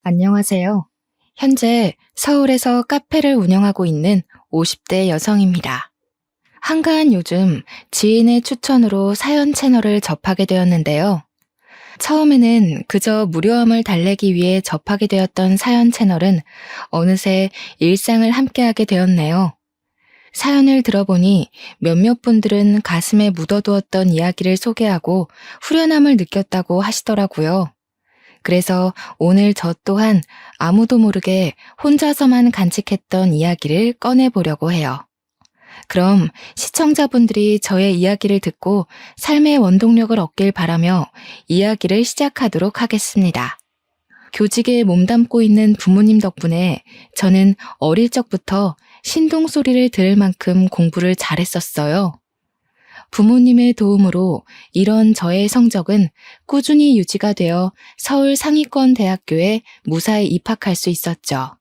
안녕하세요. 현재 서울에서 카페를 운영하고 있는 50대 여성입니다. 한가한 요즘 지인의 추천으로 사연 채널을 접하게 되었는데요. 처음에는 그저 무료함을 달래기 위해 접하게 되었던 사연 채널은 어느새 일상을 함께하게 되었네요. 사연을 들어보니 몇몇 분들은 가슴에 묻어두었던 이야기를 소개하고 후련함을 느꼈다고 하시더라고요. 그래서 오늘 저 또한 아무도 모르게 혼자서만 간직했던 이야기를 꺼내보려고 해요. 그럼 시청자분들이 저의 이야기를 듣고 삶의 원동력을 얻길 바라며 이야기를 시작하도록 하겠습니다. 교직에 몸담고 있는 부모님 덕분에 저는 어릴 적부터 신동 소리를 들을 만큼 공부를 잘했었어요. 부모님의 도움으로 이런 저의 성적은 꾸준히 유지가 되어 서울 상위권 대학교에 무사히 입학할 수 있었죠.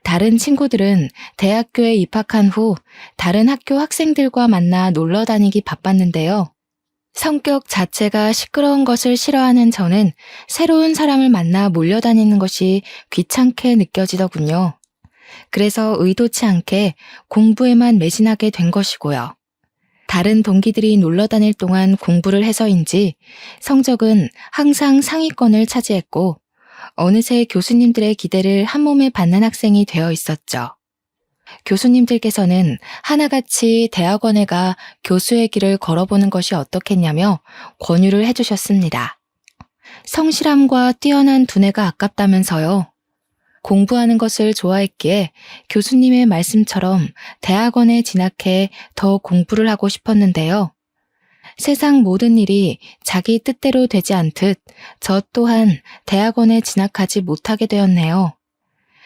다른 친구들은 대학교에 입학한 후 다른 학교 학생들과 만나 놀러 다니기 바빴는데요. 성격 자체가 시끄러운 것을 싫어하는 저는 새로운 사람을 만나 몰려다니는 것이 귀찮게 느껴지더군요. 그래서 의도치 않게 공부에만 매진하게 된 것이고요. 다른 동기들이 놀러 다닐 동안 공부를 해서인지 성적은 항상 상위권을 차지했고 어느새 교수님들의 기대를 한몸에 받는 학생이 되어 있었죠. 교수님들께서는 하나같이 대학원에 가 교수의 길을 걸어보는 것이 어떻겠냐며 권유를 해주셨습니다. 성실함과 뛰어난 두뇌가 아깝다면서요. 공부하는 것을 좋아했기에 교수님의 말씀처럼 대학원에 진학해 더 공부를 하고 싶었는데요. 세상 모든 일이 자기 뜻대로 되지 않듯 저 또한 대학원에 진학하지 못하게 되었네요.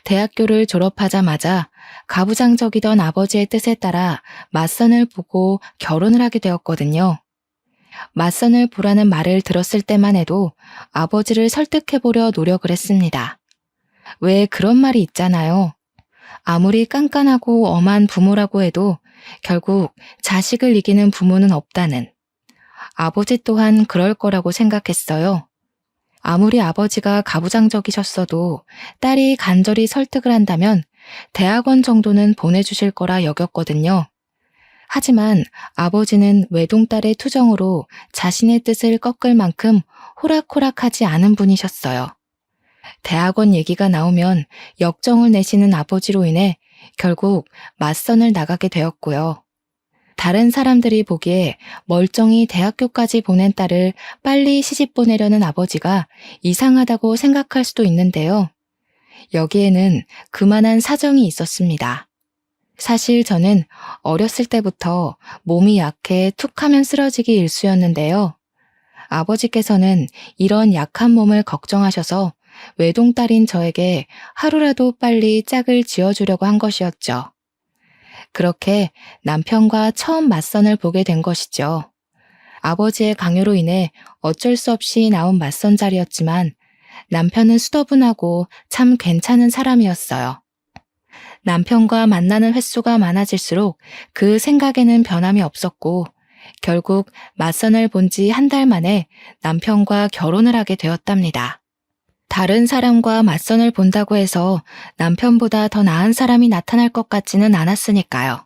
대학교를 졸업하자마자 가부장적이던 아버지의 뜻에 따라 맞선을 보고 결혼을 하게 되었거든요. 맞선을 보라는 말을 들었을 때만 해도 아버지를 설득해보려 노력을 했습니다. 왜 그런 말이 있잖아요. 아무리 깐깐하고 엄한 부모라고 해도 결국 자식을 이기는 부모는 없다는. 아버지 또한 그럴 거라고 생각했어요. 아무리 아버지가 가부장적이셨어도 딸이 간절히 설득을 한다면 대학원 정도는 보내주실 거라 여겼거든요. 하지만 아버지는 외동딸의 투정으로 자신의 뜻을 꺾을 만큼 호락호락하지 않은 분이셨어요. 대학원 얘기가 나오면 역정을 내시는 아버지로 인해 결국 맞선을 나가게 되었고요. 다른 사람들이 보기에 멀쩡히 대학교까지 보낸 딸을 빨리 시집 보내려는 아버지가 이상하다고 생각할 수도 있는데요. 여기에는 그만한 사정이 있었습니다. 사실 저는 어렸을 때부터 몸이 약해 툭하면 쓰러지기 일쑤였는데요. 아버지께서는 이런 약한 몸을 걱정하셔서 외동딸인 저에게 하루라도 빨리 짝을 지어주려고 한 것이었죠. 그렇게 남편과 처음 맞선을 보게 된 것이죠. 아버지의 강요로 인해 어쩔 수 없이 나온 맞선 자리였지만 남편은 수더분하고 참 괜찮은 사람이었어요. 남편과 만나는 횟수가 많아질수록 그 생각에는 변함이 없었고 결국 맞선을 본 지 한 달 만에 남편과 결혼을 하게 되었답니다. 다른 사람과 맞선을 본다고 해서 남편보다 더 나은 사람이 나타날 것 같지는 않았으니까요.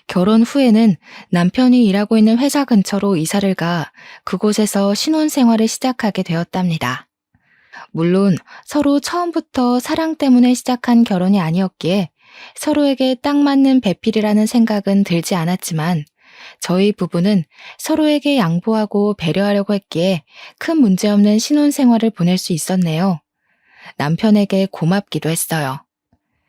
결혼 후에는 남편이 일하고 있는 회사 근처로 이사를 가 그곳에서 신혼생활을 시작하게 되었답니다. 물론 서로 처음부터 사랑 때문에 시작한 결혼이 아니었기에 서로에게 딱 맞는 배필이라는 생각은 들지 않았지만 저희 부부는 서로에게 양보하고 배려하려고 했기에 큰 문제없는 신혼생활을 보낼 수 있었네요. 남편에게 고맙기도 했어요.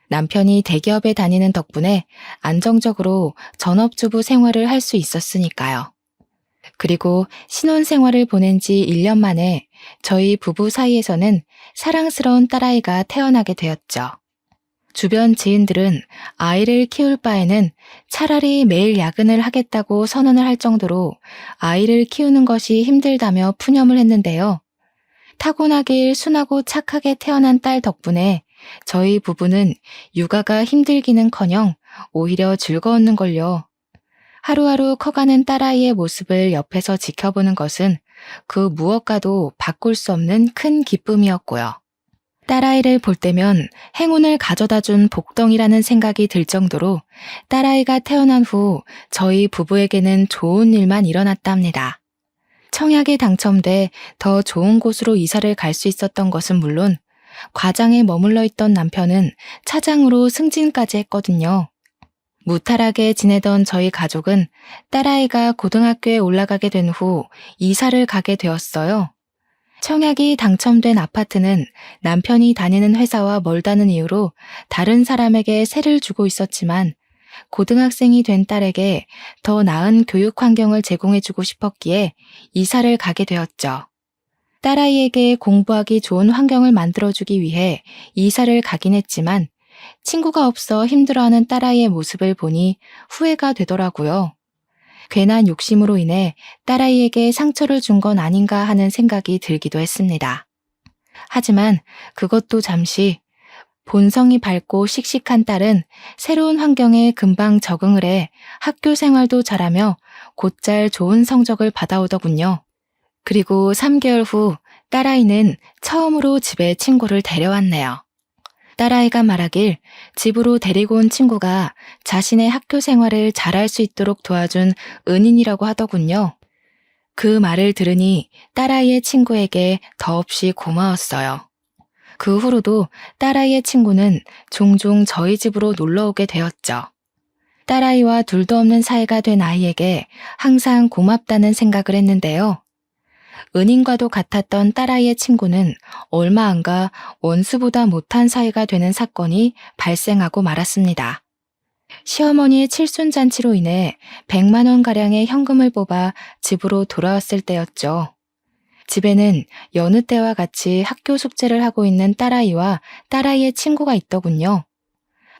남편이 대기업에 다니는 덕분에 안정적으로 전업주부 생활을 할 수 있었으니까요. 그리고 신혼생활을 보낸 지 1년 만에 저희 부부 사이에서는 사랑스러운 딸아이가 태어나게 되었죠. 주변 지인들은 아이를 키울 바에는 차라리 매일 야근을 하겠다고 선언을 할 정도로 아이를 키우는 것이 힘들다며 푸념을 했는데요. 타고나길 순하고 착하게 태어난 딸 덕분에 저희 부부는 육아가 힘들기는커녕 오히려 즐거웠는걸요. 하루하루 커가는 딸아이의 모습을 옆에서 지켜보는 것은 그 무엇과도 바꿀 수 없는 큰 기쁨이었고요. 딸아이를 볼 때면 행운을 가져다 준 복덩이라는 생각이 들 정도로 딸아이가 태어난 후 저희 부부에게는 좋은 일만 일어났답니다. 청약에 당첨돼 더 좋은 곳으로 이사를 갈 수 있었던 것은 물론 과장에 머물러 있던 남편은 차장으로 승진까지 했거든요. 무탈하게 지내던 저희 가족은 딸아이가 고등학교에 올라가게 된 후 이사를 가게 되었어요. 청약이 당첨된 아파트는 남편이 다니는 회사와 멀다는 이유로 다른 사람에게 세를 주고 있었지만 고등학생이 된 딸에게 더 나은 교육 환경을 제공해주고 싶었기에 이사를 가게 되었죠. 딸아이에게 공부하기 좋은 환경을 만들어주기 위해 이사를 가긴 했지만 친구가 없어 힘들어하는 딸아이의 모습을 보니 후회가 되더라고요. 괜한 욕심으로 인해 딸아이에게 상처를 준 건 아닌가 하는 생각이 들기도 했습니다. 하지만 그것도 잠시 본성이 밝고 씩씩한 딸은 새로운 환경에 금방 적응을 해 학교 생활도 잘하며 곧잘 좋은 성적을 받아오더군요. 그리고 3개월 후 딸아이는 처음으로 집에 친구를 데려왔네요. 딸아이가 말하길 집으로 데리고 온 친구가 자신의 학교 생활을 잘할 수 있도록 도와준 은인이라고 하더군요. 그 말을 들으니 딸아이의 친구에게 더없이 고마웠어요. 그 후로도 딸아이의 친구는 종종 저희 집으로 놀러 오게 되었죠. 딸아이와 둘도 없는 사이가 된 아이에게 항상 고맙다는 생각을 했는데요. 은인과도 같았던 딸아이의 친구는 얼마 안 가 원수보다 못한 사이가 되는 사건이 발생하고 말았습니다. 시어머니의 칠순잔치로 인해 100만 원가량의 현금을 뽑아 집으로 돌아왔을 때였죠. 집에는 여느 때와 같이 학교 숙제를 하고 있는 딸아이와 딸아이의 친구가 있더군요.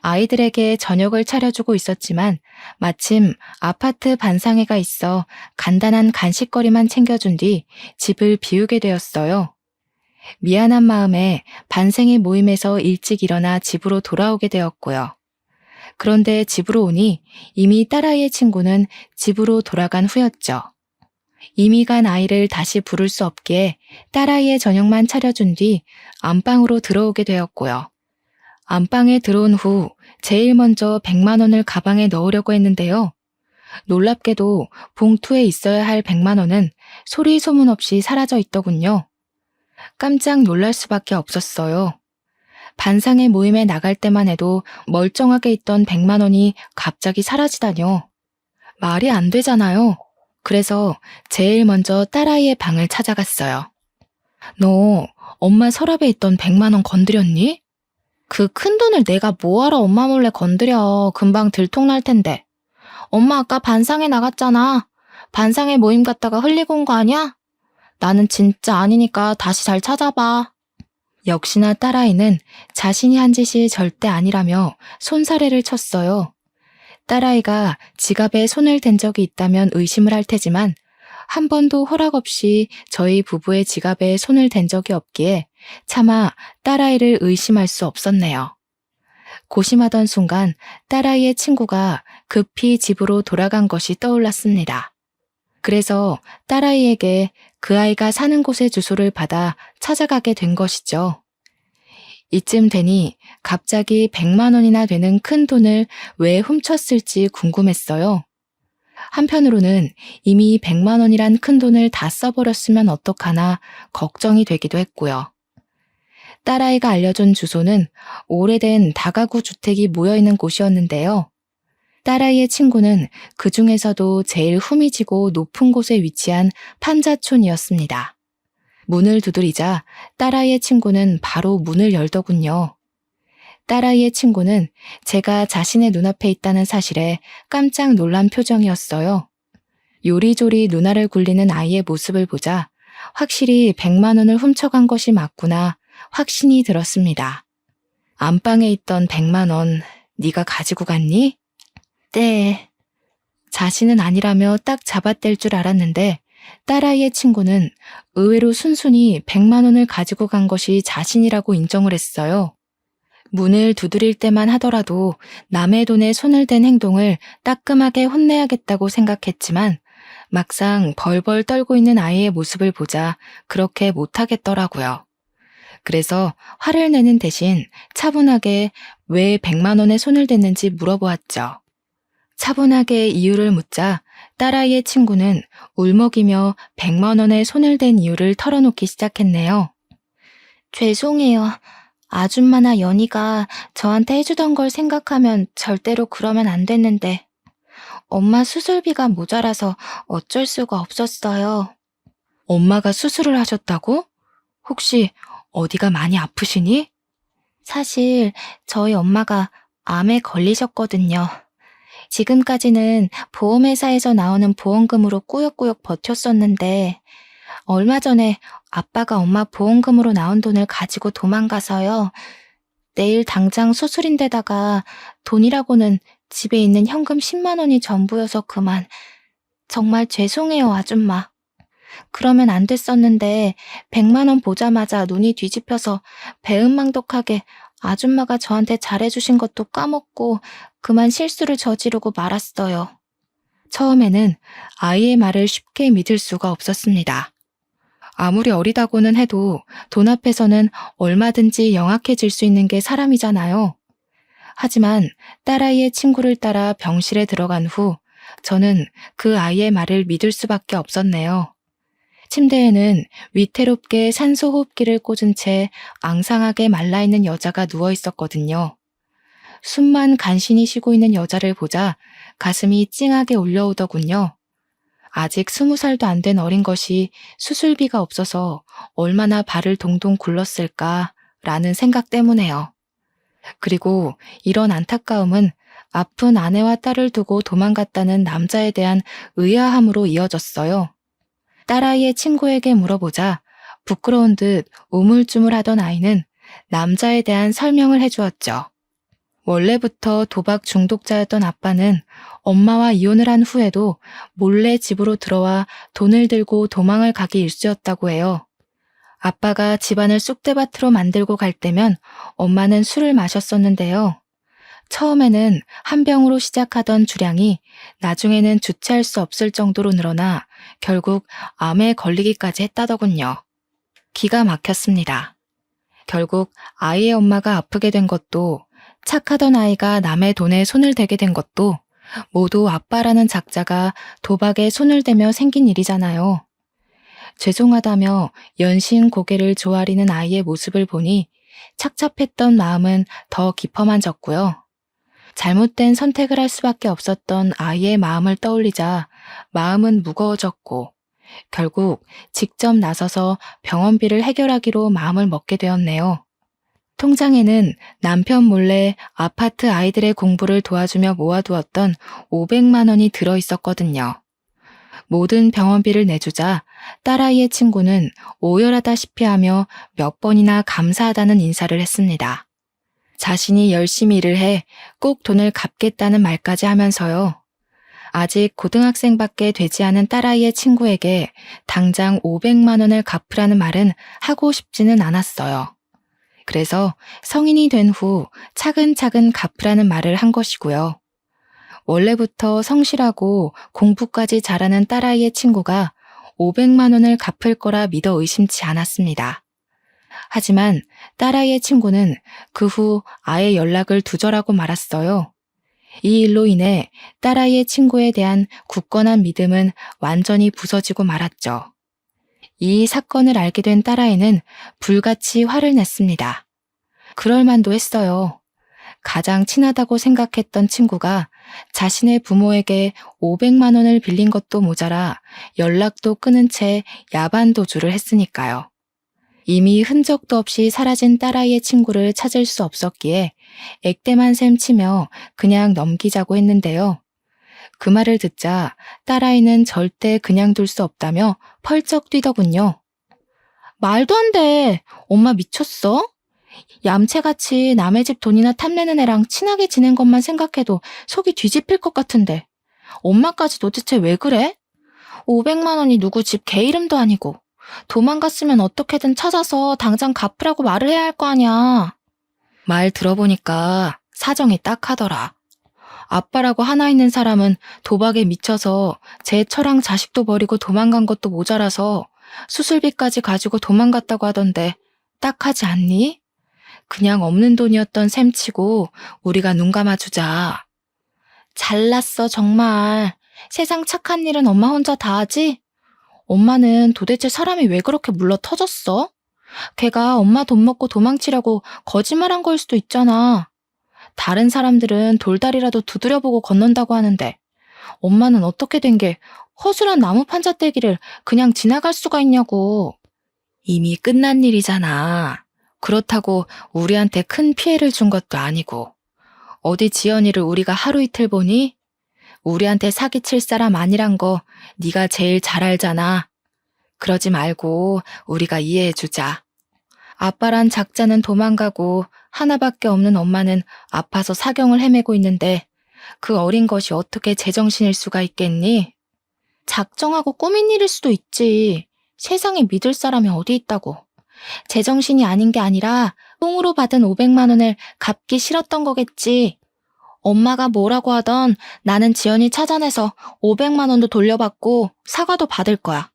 아이들에게 저녁을 차려주고 있었지만 마침 아파트 반상회가 있어 간단한 간식거리만 챙겨준 뒤 집을 비우게 되었어요. 미안한 마음에 반생회 모임에서 일찍 일어나 집으로 돌아오게 되었고요. 그런데 집으로 오니 이미 딸아이의 친구는 집으로 돌아간 후였죠. 이미 간 아이를 다시 부를 수 없기에 딸아이의 저녁만 차려준 뒤 안방으로 들어오게 되었고요. 안방에 들어온 후 제일 먼저 100만 원을 가방에 넣으려고 했는데요. 놀랍게도 봉투에 있어야 할 100만 원은 소리 소문 없이 사라져 있더군요. 깜짝 놀랄 수밖에 없었어요. 반상회 모임에 나갈 때만 해도 멀쩡하게 있던 100만 원이 갑자기 사라지다뇨. 말이 안 되잖아요. 그래서 제일 먼저 딸아이의 방을 찾아갔어요. 너 엄마 서랍에 있던 100만 원 건드렸니? 그 큰돈을 내가 뭐하러 엄마 몰래 건드려. 금방 들통날 텐데. 엄마 아까 반상회 나갔잖아. 반상회 모임 갔다가 흘리고 온 거 아니야? 나는 진짜 아니니까 다시 잘 찾아봐. 역시나 딸아이는 자신이 한 짓이 절대 아니라며 손사래를 쳤어요. 딸아이가 지갑에 손을 댄 적이 있다면 의심을 할 테지만 한 번도 허락 없이 저희 부부의 지갑에 손을 댄 적이 없기에 차마 딸아이를 의심할 수 없었네요. 고심하던 순간 딸아이의 친구가 급히 집으로 돌아간 것이 떠올랐습니다. 그래서 딸아이에게 그 아이가 사는 곳의 주소를 받아 찾아가게 된 것이죠. 이쯤 되니 갑자기 100만 원이나 되는 큰 돈을 왜 훔쳤을지 궁금했어요. 한편으로는 이미 100만 원이란 큰 돈을 다 써버렸으면 어떡하나 걱정이 되기도 했고요. 딸아이가 알려준 주소는 오래된 다가구 주택이 모여있는 곳이었는데요. 딸아이의 친구는 그 중에서도 제일 후미지고 높은 곳에 위치한 판자촌이었습니다. 문을 두드리자 딸아이의 친구는 바로 문을 열더군요. 딸아이의 친구는 제가 자신의 눈앞에 있다는 사실에 깜짝 놀란 표정이었어요. 요리조리 누나를 굴리는 아이의 모습을 보자 확실히 100만 원을 훔쳐간 것이 맞구나 확신이 들었습니다. 안방에 있던 100만 원 네가 가지고 갔니? 네. 자신은 아니라며 딱 잡아댈 줄 알았는데 딸아이의 친구는 의외로 순순히 100만 원을 가지고 간 것이 자신이라고 인정을 했어요. 문을 두드릴 때만 하더라도 남의 돈에 손을 댄 행동을 따끔하게 혼내야겠다고 생각했지만 막상 벌벌 떨고 있는 아이의 모습을 보자 그렇게 못하겠더라고요. 그래서 화를 내는 대신 차분하게 왜 100만 원에 손을 댔는지 물어보았죠. 차분하게 이유를 묻자 딸아이의 친구는 울먹이며 100만 원에 손을 댄 이유를 털어놓기 시작했네요. 죄송해요. 아줌마나 연희가 저한테 해주던 걸 생각하면 절대로 그러면 안 됐는데 엄마 수술비가 모자라서 어쩔 수가 없었어요. 엄마가 수술을 하셨다고? 혹시 어디가 많이 아프시니? 사실 저희 엄마가 암에 걸리셨거든요. 지금까지는 보험회사에서 나오는 보험금으로 꾸역꾸역 버텼었는데 얼마 전에 아빠가 엄마 보험금으로 나온 돈을 가지고 도망가서요. 내일 당장 수술인데다가 돈이라고는 집에 있는 현금 10만 원이 전부여서 그만. 정말 죄송해요, 아줌마. 그러면 안 됐었는데 100만 원 보자마자 눈이 뒤집혀서 배은망덕하게 아줌마가 저한테 잘해주신 것도 까먹고 그만 실수를 저지르고 말았어요. 처음에는 아이의 말을 쉽게 믿을 수가 없었습니다. 아무리 어리다고는 해도 돈 앞에서는 얼마든지 영악해질 수 있는 게 사람이잖아요. 하지만 딸아이의 친구를 따라 병실에 들어간 후 저는 그 아이의 말을 믿을 수밖에 없었네요. 침대에는 위태롭게 산소 호흡기를 꽂은 채 앙상하게 말라있는 여자가 누워 있었거든요. 숨만 간신히 쉬고 있는 여자를 보자 가슴이 찡하게 울려오더군요. 아직 20살도 안 된 어린 것이 수술비가 없어서 얼마나 발을 동동 굴렀을까라는 생각 때문에요. 그리고 이런 안타까움은 아픈 아내와 딸을 두고 도망갔다는 남자에 대한 의아함으로 이어졌어요. 딸아이의 친구에게 물어보자 부끄러운 듯 우물쭈물하던 아이는 남자에 대한 설명을 해주었죠. 원래부터 도박 중독자였던 아빠는 엄마와 이혼을 한 후에도 몰래 집으로 들어와 돈을 들고 도망을 가기 일쑤였다고 해요. 아빠가 집안을 쑥대밭으로 만들고 갈 때면 엄마는 술을 마셨었는데요. 처음에는 한 병으로 시작하던 주량이 나중에는 주체할 수 없을 정도로 늘어나 결국 암에 걸리기까지 했다더군요. 기가 막혔습니다. 결국 아이의 엄마가 아프게 된 것도 착하던 아이가 남의 돈에 손을 대게 된 것도 모두 아빠라는 작자가 도박에 손을 대며 생긴 일이잖아요. 죄송하다며 연신 고개를 조아리는 아이의 모습을 보니 착잡했던 마음은 더 깊어만 졌고요. 잘못된 선택을 할 수밖에 없었던 아이의 마음을 떠올리자 마음은 무거워졌고 결국 직접 나서서 병원비를 해결하기로 마음을 먹게 되었네요. 통장에는 남편 몰래 아파트 아이들의 공부를 도와주며 모아두었던 500만 원이 들어있었거든요. 모든 병원비를 내주자 딸아이의 친구는 오열하다시피 하며 몇 번이나 감사하다는 인사를 했습니다. 자신이 열심히 일을 해 꼭 돈을 갚겠다는 말까지 하면서요. 아직 고등학생밖에 되지 않은 딸아이의 친구에게 당장 500만 원을 갚으라는 말은 하고 싶지는 않았어요. 그래서 성인이 된 후 차근차근 갚으라는 말을 한 것이고요. 원래부터 성실하고 공부까지 잘하는 딸아이의 친구가 500만 원을 갚을 거라 믿어 의심치 않았습니다. 하지만 딸아이의 친구는 그 후 아예 연락을 두절하고 말았어요. 이 일로 인해 딸아이의 친구에 대한 굳건한 믿음은 완전히 부서지고 말았죠. 이 사건을 알게 된 딸아이는 불같이 화를 냈습니다. 그럴 만도 했어요. 가장 친하다고 생각했던 친구가 자신의 부모에게 500만 원을 빌린 것도 모자라 연락도 끊은 채 야반 도주를 했으니까요. 이미 흔적도 없이 사라진 딸아이의 친구를 찾을 수 없었기에 액땜한 셈 치며 그냥 넘기자고 했는데요. 그 말을 듣자 딸아이는 절대 그냥 둘 수 없다며 펄쩍 뛰더군요. 말도 안 돼. 엄마 미쳤어? 얌체같이 남의 집 돈이나 탐내는 애랑 친하게 지낸 것만 생각해도 속이 뒤집힐 것 같은데. 엄마까지 도대체 왜 그래? 500만 원이 누구 집 개 이름도 아니고. 도망갔으면 어떻게든 찾아서 당장 갚으라고 말을 해야 할 거 아니야. 말 들어보니까 사정이 딱하더라. 아빠라고 하나 있는 사람은 도박에 미쳐서 제 처랑 자식도 버리고 도망간 것도 모자라서 수술비까지 가지고 도망갔다고 하던데 딱하지 않니? 그냥 없는 돈이었던 셈치고 우리가 눈 감아주자. 잘났어, 정말. 세상 착한 일은 엄마 혼자 다 하지? 엄마는 도대체 사람이 왜 그렇게 물러 터졌어? 걔가 엄마 돈 먹고 도망치려고 거짓말한 거일 수도 있잖아. 다른 사람들은 돌다리라도 두드려보고 건넌다고 하는데 엄마는 어떻게 된 게 허술한 나무 판자떼기를 그냥 지나갈 수가 있냐고. 이미 끝난 일이잖아. 그렇다고 우리한테 큰 피해를 준 것도 아니고. 어디 지연이를 우리가 하루 이틀 보니? 우리한테 사기칠 사람 아니란 거 네가 제일 잘 알잖아. 그러지 말고 우리가 이해해주자. 아빠란 작자는 도망가고 하나밖에 없는 엄마는 아파서 사경을 헤매고 있는데 그 어린 것이 어떻게 제정신일 수가 있겠니? 작정하고 꾸민 일일 수도 있지. 세상에 믿을 사람이 어디 있다고. 제정신이 아닌 게 아니라 뽕으로 받은 500만 원을 갚기 싫었던 거겠지. 엄마가 뭐라고 하던 나는 지연이 찾아내서 500만 원도 돌려받고 사과도 받을 거야.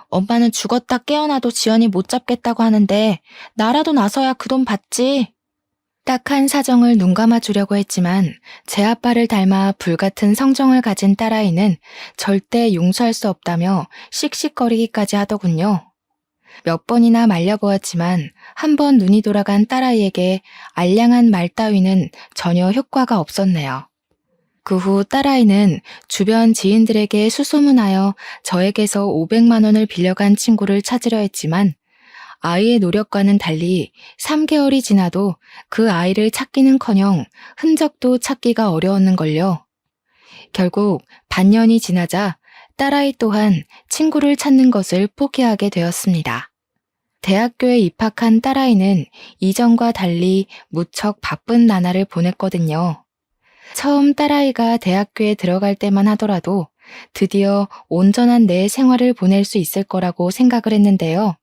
엄마는 죽었다 깨어나도 지연이 못 잡겠다고 하는데 나라도 나서야 그 돈 받지. 딱한 사정을 눈감아 주려고 했지만 제 아빠를 닮아 불같은 성정을 가진 딸아이는 절대 용서할 수 없다며 씩씩거리기까지 하더군요. 몇 번이나 말려보았지만 한 번 눈이 돌아간 딸아이에게 알량한 말 따위는 전혀 효과가 없었네요. 그 후 딸아이는 주변 지인들에게 수소문하여 저에게서 500만 원을 빌려간 친구를 찾으려 했지만 아이의 노력과는 달리 3개월이 지나도 그 아이를 찾기는커녕 흔적도 찾기가 어려웠는걸요. 결국 반년이 지나자 딸아이 또한 친구를 찾는 것을 포기하게 되었습니다. 대학교에 입학한 딸아이는 이전과 달리 무척 바쁜 나날을 보냈거든요. 처음 딸아이가 대학교에 들어갈 때만 하더라도 드디어 온전한 내 생활을 보낼 수 있을 거라고 생각을 했는데요.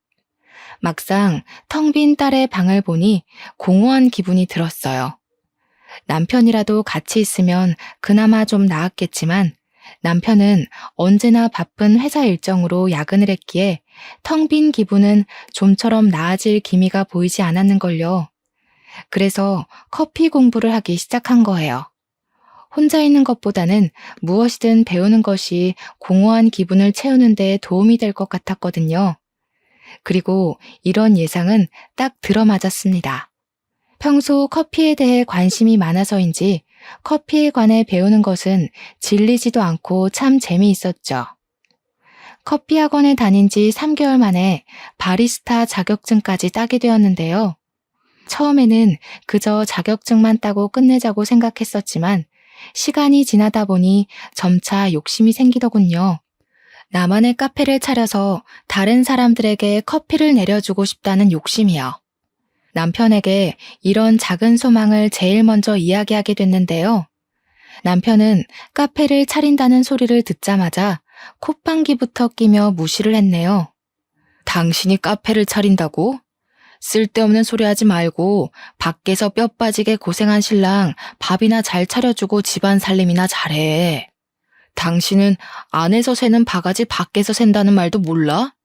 막상 텅 빈 딸의 방을 보니 공허한 기분이 들었어요. 남편이라도 같이 있으면 그나마 좀 나았겠지만 남편은 언제나 바쁜 회사 일정으로 야근을 했기에 텅 빈 기분은 좀처럼 나아질 기미가 보이지 않았는걸요. 그래서 커피 공부를 하기 시작한 거예요. 혼자 있는 것보다는 무엇이든 배우는 것이 공허한 기분을 채우는 데 도움이 될 것 같았거든요. 그리고 이런 예상은 딱 들어맞았습니다. 평소 커피에 대해 관심이 많아서인지 커피에 관해 배우는 것은 질리지도 않고 참 재미있었죠. 커피 학원에 다닌 지 3개월 만에 바리스타 자격증까지 따게 되었는데요. 처음에는 그저 자격증만 따고 끝내자고 생각했었지만 시간이 지나다 보니 점차 욕심이 생기더군요. 나만의 카페를 차려서 다른 사람들에게 커피를 내려주고 싶다는 욕심이요. 남편에게 이런 작은 소망을 제일 먼저 이야기하게 됐는데요. 남편은 카페를 차린다는 소리를 듣자마자 콧방귀부터 끼며 무시를 했네요. 당신이 카페를 차린다고? 쓸데없는 소리 하지 말고 밖에서 뼈 빠지게 고생한 신랑 밥이나 잘 차려주고 집안 살림이나 잘해. 당신은 안에서 새는 바가지 밖에서 샌다는 말도 몰라?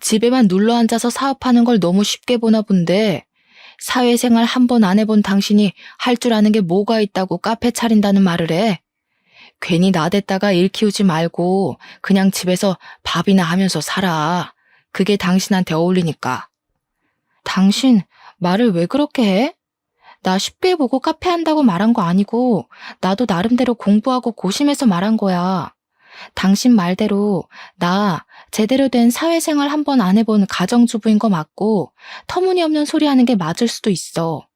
집에만 눌러 앉아서 사업하는 걸 너무 쉽게 보나 본데 사회생활 한 번 안 해본 당신이 할 줄 아는 게 뭐가 있다고 카페 차린다는 말을 해? 괜히 나댔다가 일 키우지 말고 그냥 집에서 밥이나 하면서 살아. 그게 당신한테 어울리니까. 당신 말을 왜 그렇게 해? 나 쉽게 보고 카페 한다고 말한 거 아니고 나도 나름대로 공부하고 고심해서 말한 거야. 당신 말대로 나 제대로 된 사회생활 한 번 안 해본 가정주부인 거 맞고 터무니없는 소리 하는 게 맞을 수도 있어.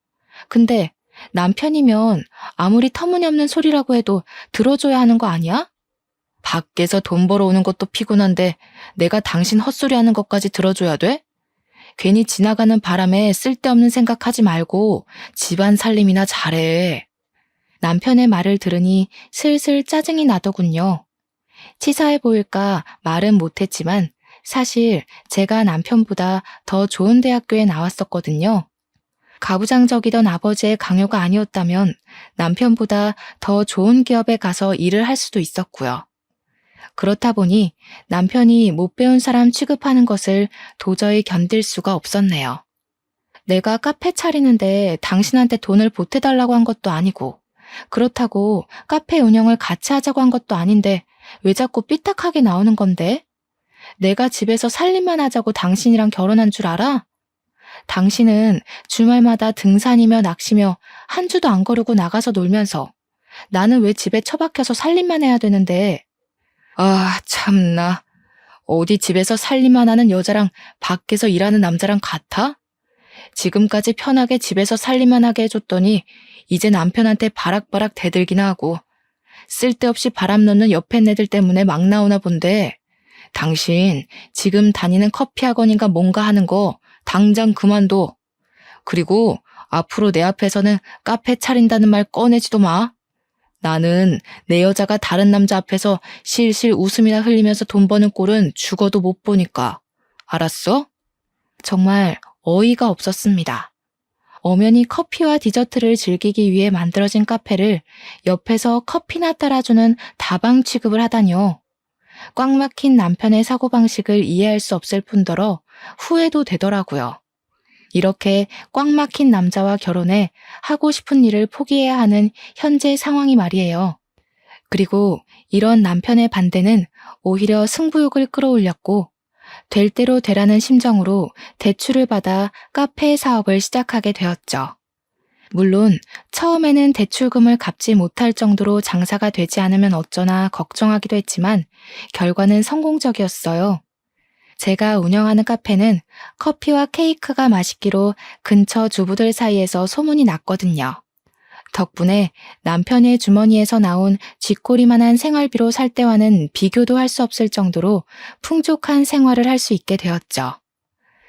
근데 남편이면 아무리 터무니없는 소리라고 해도 들어줘야 하는 거 아니야? 밖에서 돈 벌어오는 것도 피곤한데 내가 당신 헛소리 하는 것까지 들어줘야 돼? 괜히 지나가는 바람에 쓸데없는 생각하지 말고 집안 살림이나 잘해. 남편의 말을 들으니 슬슬 짜증이 나더군요. 치사해 보일까 말은 못했지만 사실 제가 남편보다 더 좋은 대학교에 나왔었거든요. 가부장적이던 아버지의 강요가 아니었다면 남편보다 더 좋은 기업에 가서 일을 할 수도 있었고요. 그렇다 보니 남편이 못 배운 사람 취급하는 것을 도저히 견딜 수가 없었네요. 내가 카페 차리는데 당신한테 돈을 보태달라고 한 것도 아니고, 그렇다고 카페 운영을 같이 하자고 한 것도 아닌데 왜 자꾸 삐딱하게 나오는 건데? 내가 집에서 살림만 하자고 당신이랑 결혼한 줄 알아? 당신은 주말마다 등산이며 낚시며 한 주도 안 거르고 나가서 놀면서 나는 왜 집에 처박혀서 살림만 해야 되는데? 아, 참나. 어디 집에서 살림만 하는 여자랑 밖에서 일하는 남자랑 같아? 지금까지 편하게 집에서 살림만 하게 해줬더니 이제 남편한테 바락바락 대들기나 하고 쓸데없이 바람 넣는 옆에 애들 때문에 막 나오나 본데 당신 지금 다니는 커피 학원인가 뭔가 하는 거 당장 그만둬. 그리고 앞으로 내 앞에서는 카페 차린다는 말 꺼내지도 마. 나는 내 여자가 다른 남자 앞에서 실실 웃음이나 흘리면서 돈 버는 꼴은 죽어도 못 보니까. 알았어? 정말 어이가 없었습니다. 엄연히 커피와 디저트를 즐기기 위해 만들어진 카페를 옆에서 커피나 따라주는 다방 취급을 하다니요. 꽉 막힌 남편의 사고방식을 이해할 수 없을 뿐더러 후회도 되더라고요. 이렇게 꽉 막힌 남자와 결혼해 하고 싶은 일을 포기해야 하는 현재 상황이 말이에요. 그리고 이런 남편의 반대는 오히려 승부욕을 끌어올렸고 될 대로 되라는 심정으로 대출을 받아 카페 사업을 시작하게 되었죠. 물론 처음에는 대출금을 갚지 못할 정도로 장사가 되지 않으면 어쩌나 걱정하기도 했지만 결과는 성공적이었어요. 제가 운영하는 카페는 커피와 케이크가 맛있기로 근처 주부들 사이에서 소문이 났거든요. 덕분에 남편의 주머니에서 나온 쥐꼬리만한 생활비로 살 때와는 비교도 할 수 없을 정도로 풍족한 생활을 할 수 있게 되었죠.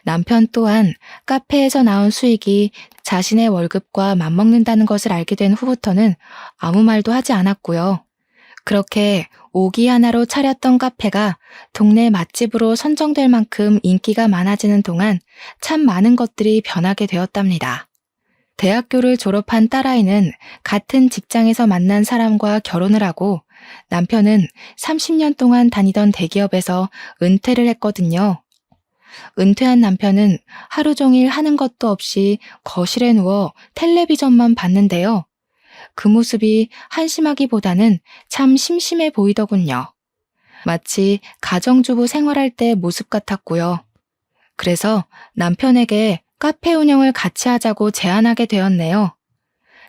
남편 또한 카페에서 나온 수익이 자신의 월급과 맞먹는다는 것을 알게 된 후부터는 아무 말도 하지 않았고요. 그렇게 오기 하나로 차렸던 카페가 동네 맛집으로 선정될 만큼 인기가 많아지는 동안 참 많은 것들이 변하게 되었답니다. 대학교를 졸업한 딸아이는 같은 직장에서 만난 사람과 결혼을 하고 남편은 30년 동안 다니던 대기업에서 은퇴를 했거든요. 은퇴한 남편은 하루 종일 하는 것도 없이 거실에 누워 텔레비전만 봤는데요. 그 모습이 한심하기보다는 참 심심해 보이더군요. 마치 가정주부 생활할 때 모습 같았고요. 그래서 남편에게 카페 운영을 같이 하자고 제안하게 되었네요.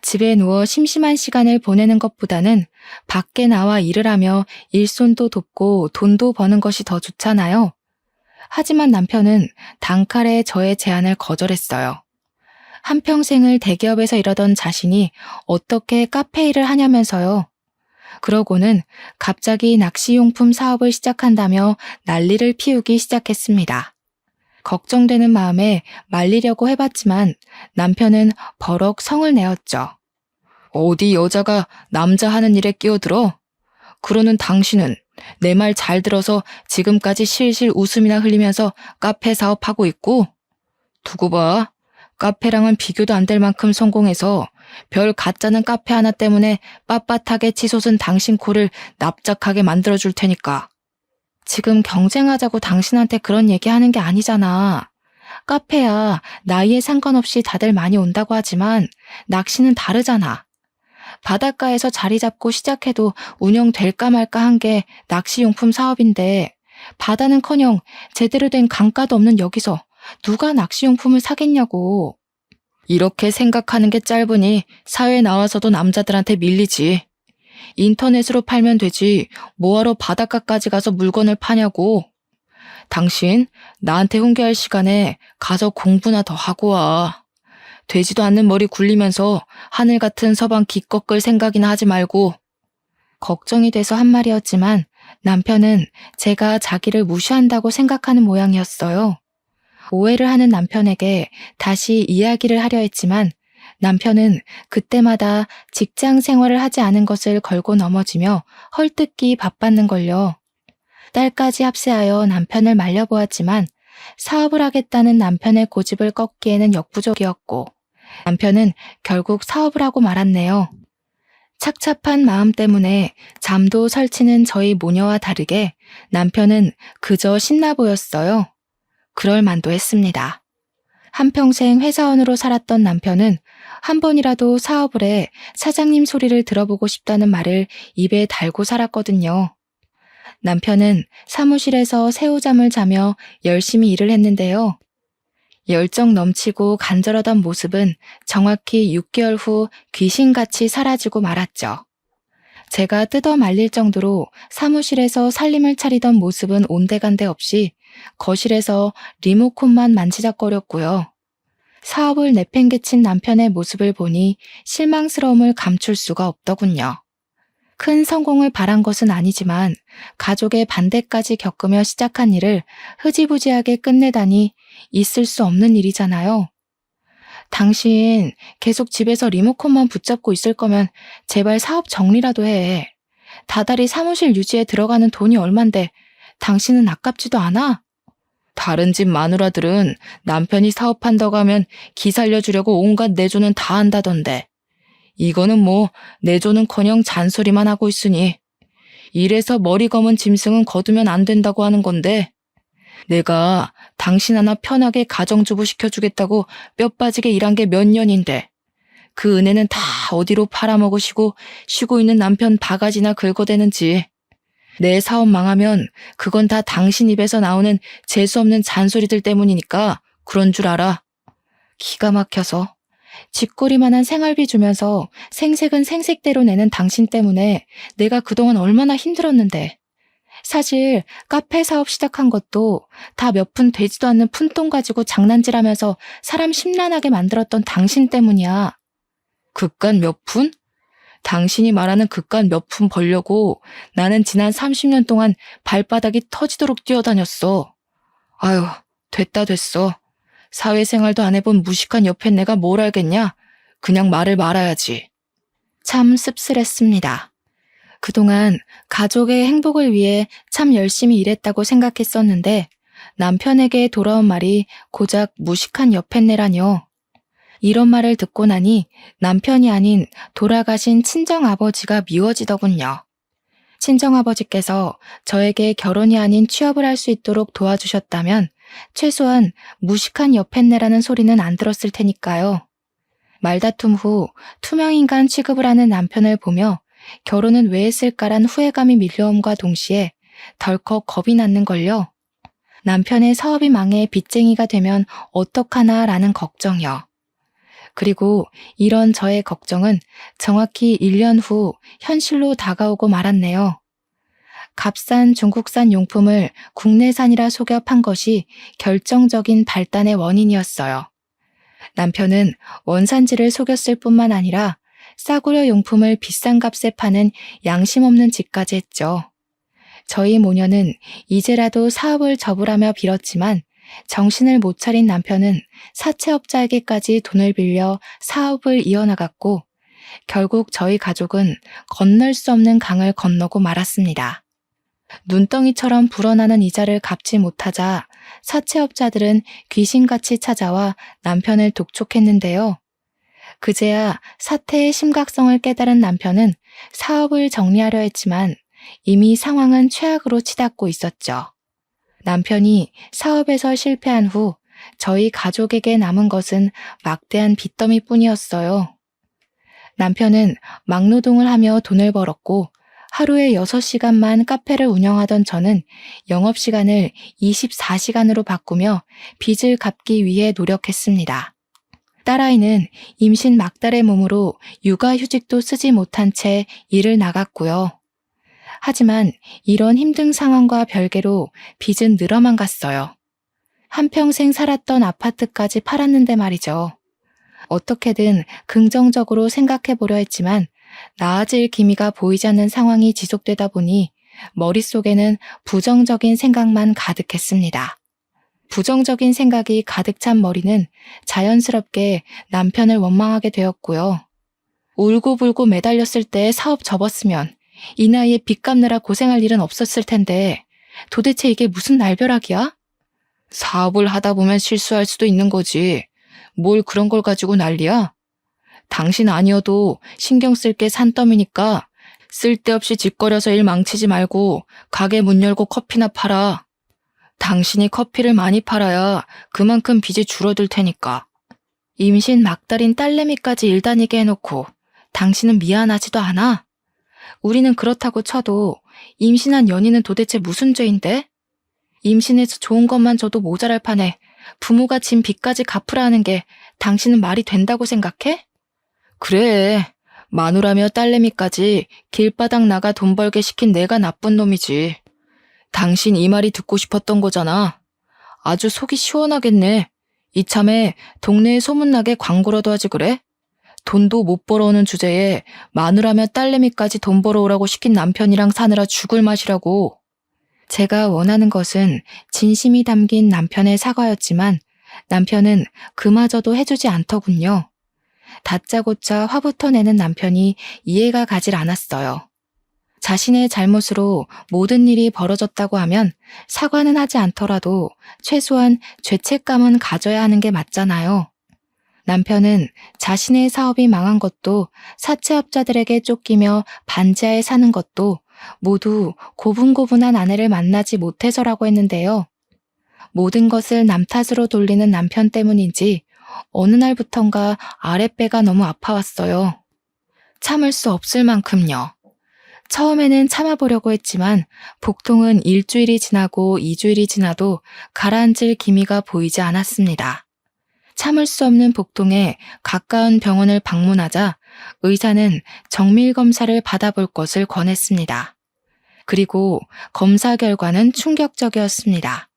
집에 누워 심심한 시간을 보내는 것보다는 밖에 나와 일을 하며 일손도 돕고 돈도 버는 것이 더 좋잖아요. 하지만 남편은 단칼에 저의 제안을 거절했어요. 한평생을 대기업에서 일하던 자신이 어떻게 카페 일을 하냐면서요. 그러고는 갑자기 낚시용품 사업을 시작한다며 난리를 피우기 시작했습니다. 걱정되는 마음에 말리려고 해봤지만 남편은 버럭 성을 내었죠. 어디 여자가 남자 하는 일에 끼어들어? 그러는 당신은 내 말 잘 들어서 지금까지 실실 웃음이나 흘리면서 카페 사업하고 있고? 두고 봐. 카페랑은 비교도 안 될 만큼 성공해서 별 가짜는 카페 하나 때문에 빳빳하게 치솟은 당신 코를 납작하게 만들어줄 테니까. 지금 경쟁하자고 당신한테 그런 얘기하는 게 아니잖아. 카페야 나이에 상관없이 다들 많이 온다고 하지만 낚시는 다르잖아. 바닷가에서 자리 잡고 시작해도 운영될까 말까 한 게 낚시용품 사업인데 바다는커녕 제대로 된 강가도 없는 여기서 누가 낚시용품을 사겠냐고. 이렇게 생각하는 게 짧으니 사회에 나와서도 남자들한테 밀리지. 인터넷으로 팔면 되지 뭐하러 바닷가까지 가서 물건을 파냐고. 당신 나한테 훈계할 시간에 가서 공부나 더 하고 와. 되지도 않는 머리 굴리면서 하늘 같은 서방 기껏 끌 생각이나 하지 말고. 걱정이 돼서 한 말이었지만 남편은 제가 자기를 무시한다고 생각하는 모양이었어요. 오해를 하는 남편에게 다시 이야기를 하려 했지만 남편은 그때마다 직장 생활을 하지 않은 것을 걸고 넘어지며 헐뜯기 바빴는걸요. 딸까지 합세하여 남편을 말려보았지만 사업을 하겠다는 남편의 고집을 꺾기에는 역부족이었고 남편은 결국 사업을 하고 말았네요. 착잡한 마음 때문에 잠도 설치는 저희 모녀와 다르게 남편은 그저 신나 보였어요. 그럴 만도 했습니다. 한평생 회사원으로 살았던 남편은 한 번이라도 사업을 해 사장님 소리를 들어보고 싶다는 말을 입에 달고 살았거든요. 남편은 사무실에서 새우잠을 자며 열심히 일을 했는데요. 열정 넘치고 간절하던 모습은 정확히 6개월 후 귀신같이 사라지고 말았죠. 제가 뜯어 말릴 정도로 사무실에서 살림을 차리던 모습은 온데간데 없이 거실에서 리모컨만 만지작거렸고요. 사업을 내팽개친 남편의 모습을 보니 실망스러움을 감출 수가 없더군요. 큰 성공을 바란 것은 아니지만 가족의 반대까지 겪으며 시작한 일을 흐지부지하게 끝내다니 있을 수 없는 일이잖아요. 당신 계속 집에서 리모컨만 붙잡고 있을 거면 제발 사업 정리라도 해. 다달이 사무실 유지에 들어가는 돈이 얼만데 당신은 아깝지도 않아? 다른 집 마누라들은 남편이 사업한다고 하면 기 살려주려고 온갖 내조는 다 한다던데. 이거는 뭐 내조는커녕 잔소리만 하고 있으니 이래서 머리 검은 짐승은 거두면 안 된다고 하는 건데 내가 당신 하나 편하게 가정주부 시켜주겠다고 뼈 빠지게 일한 게 몇 년인데 그 은혜는 다 어디로 팔아먹으시고 쉬고 있는 남편 바가지나 긁어대는지. 내 사업 망하면 그건 다 당신 입에서 나오는 재수없는 잔소리들 때문이니까 그런 줄 알아. 기가 막혀서 쥐꼬리만한 생활비 주면서 생색은 생색대로 내는 당신 때문에 내가 그동안 얼마나 힘들었는데. 사실 카페 사업 시작한 것도 다 몇 푼 되지도 않는 푼돈 가지고 장난질하면서 사람 심란하게 만들었던 당신 때문이야. 그깟 몇 푼? 당신이 말하는 그깟 몇 푼 벌려고 나는 지난 30년 동안 발바닥이 터지도록 뛰어다녔어. 아유, 됐어. 사회생활도 안 해본 무식한 옆에 내가 뭘 알겠냐? 그냥 말을 말아야지. 참 씁쓸했습니다. 그동안 가족의 행복을 위해 참 열심히 일했다고 생각했었는데 남편에게 돌아온 말이 고작 무식한 옆했네라뇨. 이런 말을 듣고 나니 남편이 아닌 돌아가신 친정아버지가 미워지더군요. 친정아버지께서 저에게 결혼이 아닌 취업을 할 수 있도록 도와주셨다면 최소한 무식한 옆했네라는 소리는 안 들었을 테니까요. 말다툼 후 투명인간 취급을 하는 남편을 보며 결혼은 왜 했을까란 후회감이 밀려옴과 동시에 덜컥 겁이 났는걸요. 남편의 사업이 망해 빚쟁이가 되면 어떡하나라는 걱정이요. 그리고 이런 저의 걱정은 정확히 1년 후 현실로 다가오고 말았네요. 값싼 중국산 용품을 국내산이라 속여 판 것이 결정적인 발단의 원인이었어요. 남편은 원산지를 속였을 뿐만 아니라 싸구려 용품을 비싼 값에 파는 양심 없는 짓까지 했죠. 저희 모녀는 이제라도 사업을 접으라며 빌었지만 정신을 못 차린 남편은 사채업자에게까지 돈을 빌려 사업을 이어나갔고 결국 저희 가족은 건널 수 없는 강을 건너고 말았습니다. 눈덩이처럼 불어나는 이자를 갚지 못하자 사채업자들은 귀신같이 찾아와 남편을 독촉했는데요. 그제야 사태의 심각성을 깨달은 남편은 사업을 정리하려 했지만 이미 상황은 최악으로 치닫고 있었죠. 남편이 사업에서 실패한 후 저희 가족에게 남은 것은 막대한 빚더미뿐이었어요. 남편은 막노동을 하며 돈을 벌었고 하루에 6시간만 카페를 운영하던 저는 영업시간을 24시간으로 바꾸며 빚을 갚기 위해 노력했습니다. 딸아이는 임신 막달의 몸으로 육아휴직도 쓰지 못한 채 일을 나갔고요. 하지만 이런 힘든 상황과 별개로 빚은 늘어만 갔어요. 한평생 살았던 아파트까지 팔았는데 말이죠. 어떻게든 긍정적으로 생각해 보려 했지만 나아질 기미가 보이지 않는 상황이 지속되다 보니 머릿속에는 부정적인 생각만 가득했습니다. 부정적인 생각이 가득 찬 머리는 자연스럽게 남편을 원망하게 되었고요. 울고불고 매달렸을 때 사업 접었으면 이 나이에 빚 갚느라 고생할 일은 없었을 텐데 도대체 이게 무슨 날벼락이야? 사업을 하다 보면 실수할 수도 있는 거지. 뭘 그런 걸 가지고 난리야? 당신 아니어도 신경 쓸 게 산더미니까 쓸데없이 짓거려서 일 망치지 말고 가게 문 열고 커피나 팔아. 당신이 커피를 많이 팔아야 그만큼 빚이 줄어들 테니까. 임신 막달인 딸내미까지 일다니게 해놓고 당신은 미안하지도 않아? 우리는 그렇다고 쳐도 임신한 연인은 도대체 무슨 죄인데? 임신해서 좋은 것만 줘도 모자랄 판에 부모가 진 빚까지 갚으라 하는 게 당신은 말이 된다고 생각해? 그래, 마누라며 딸내미까지 길바닥 나가 돈 벌게 시킨 내가 나쁜 놈이지. 당신 이 말이 듣고 싶었던 거잖아. 아주 속이 시원하겠네. 이참에 동네에 소문나게 광고라도 하지 그래? 돈도 못 벌어오는 주제에 마누라며 딸내미까지 돈 벌어오라고 시킨 남편이랑 사느라 죽을 맛이라고. 제가 원하는 것은 진심이 담긴 남편의 사과였지만 남편은 그마저도 해주지 않더군요. 다짜고짜 화부터 내는 남편이 이해가 가질 않았어요. 자신의 잘못으로 모든 일이 벌어졌다고 하면 사과는 하지 않더라도 최소한 죄책감은 가져야 하는 게 맞잖아요. 남편은 자신의 사업이 망한 것도 사채업자들에게 쫓기며 반지하에 사는 것도 모두 고분고분한 아내를 만나지 못해서라고 했는데요. 모든 것을 남 탓으로 돌리는 남편 때문인지 어느 날부턴가 아랫배가 너무 아파왔어요. 참을 수 없을 만큼요. 처음에는 참아보려고 했지만 복통은 일주일이 지나고 2주일이 지나도 가라앉을 기미가 보이지 않았습니다. 참을 수 없는 복통에 가까운 병원을 방문하자 의사는 정밀 검사를 받아볼 것을 권했습니다. 그리고 검사 결과는 충격적이었습니다.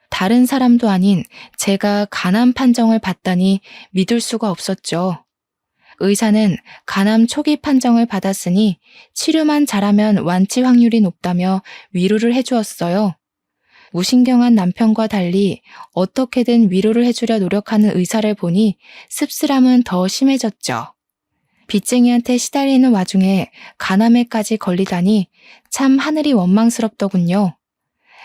다른 사람도 아닌 제가 간암 판정을 받다니 믿을 수가 없었죠. 의사는 간암 초기 판정을 받았으니 치료만 잘하면 완치 확률이 높다며 위로를 해주었어요. 무신경한 남편과 달리 어떻게든 위로를 해주려 노력하는 의사를 보니 씁쓸함은 더 심해졌죠. 빚쟁이한테 시달리는 와중에 간암에까지 걸리다니 참 하늘이 원망스럽더군요.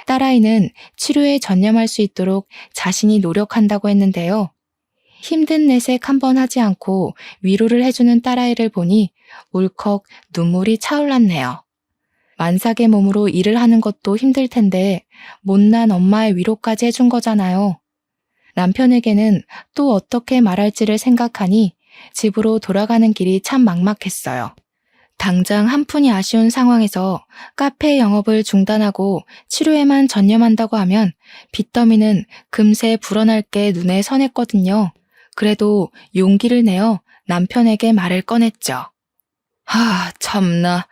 딸아이는 치료에 전념할 수 있도록 자신이 노력한다고 했는데요. 힘든 내색 한번 하지 않고 위로를 해주는 딸아이를 보니 울컥 눈물이 차올랐네요. 만삭의 몸으로 일을 하는 것도 힘들 텐데 못난 엄마의 위로까지 해준 거잖아요. 남편에게는 또 어떻게 말할지를 생각하니 집으로 돌아가는 길이 참 막막했어요. 당장 한 푼이 아쉬운 상황에서 카페 영업을 중단하고 치료에만 전념한다고 하면 빚더미는 금세 불어날 게 눈에 선했거든요. 그래도 용기를 내어 남편에게 말을 꺼냈죠. 참나.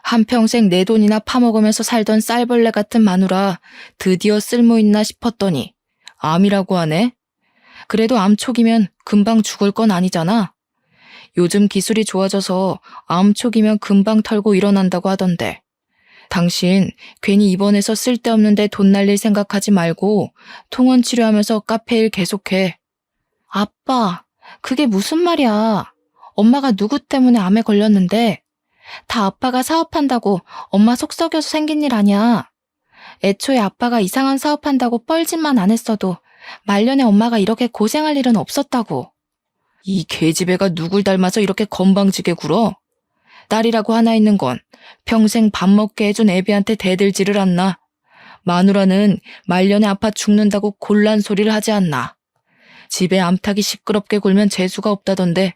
한평생 내 돈이나 파먹으면서 살던 쌀벌레 같은 마누라 드디어 쓸모있나 싶었더니 암이라고 하네. 그래도 암 초기면 금방 죽을 건 아니잖아. 요즘 기술이 좋아져서 암 초기면 금방 털고 일어난다고 하던데. 당신 괜히 입원해서 쓸데없는데 돈 날릴 생각하지 말고 통원 치료하면서 카페 일 계속해. 아빠, 그게 무슨 말이야. 엄마가 누구 때문에 암에 걸렸는데 다 아빠가 사업한다고 엄마 속 썩여서 생긴 일 아니야. 애초에 아빠가 이상한 사업한다고 뻘짓만 안 했어도 말년에 엄마가 이렇게 고생할 일은 없었다고. 이 계집애가 누굴 닮아서 이렇게 건방지게 굴어? 딸이라고 하나 있는 건 평생 밥 먹게 해준 애비한테 대들지를 않나. 마누라는 말년에 아파 죽는다고 곤란 소리를 하지 않나. 집에 암탉이 시끄럽게 굴면 재수가 없다던데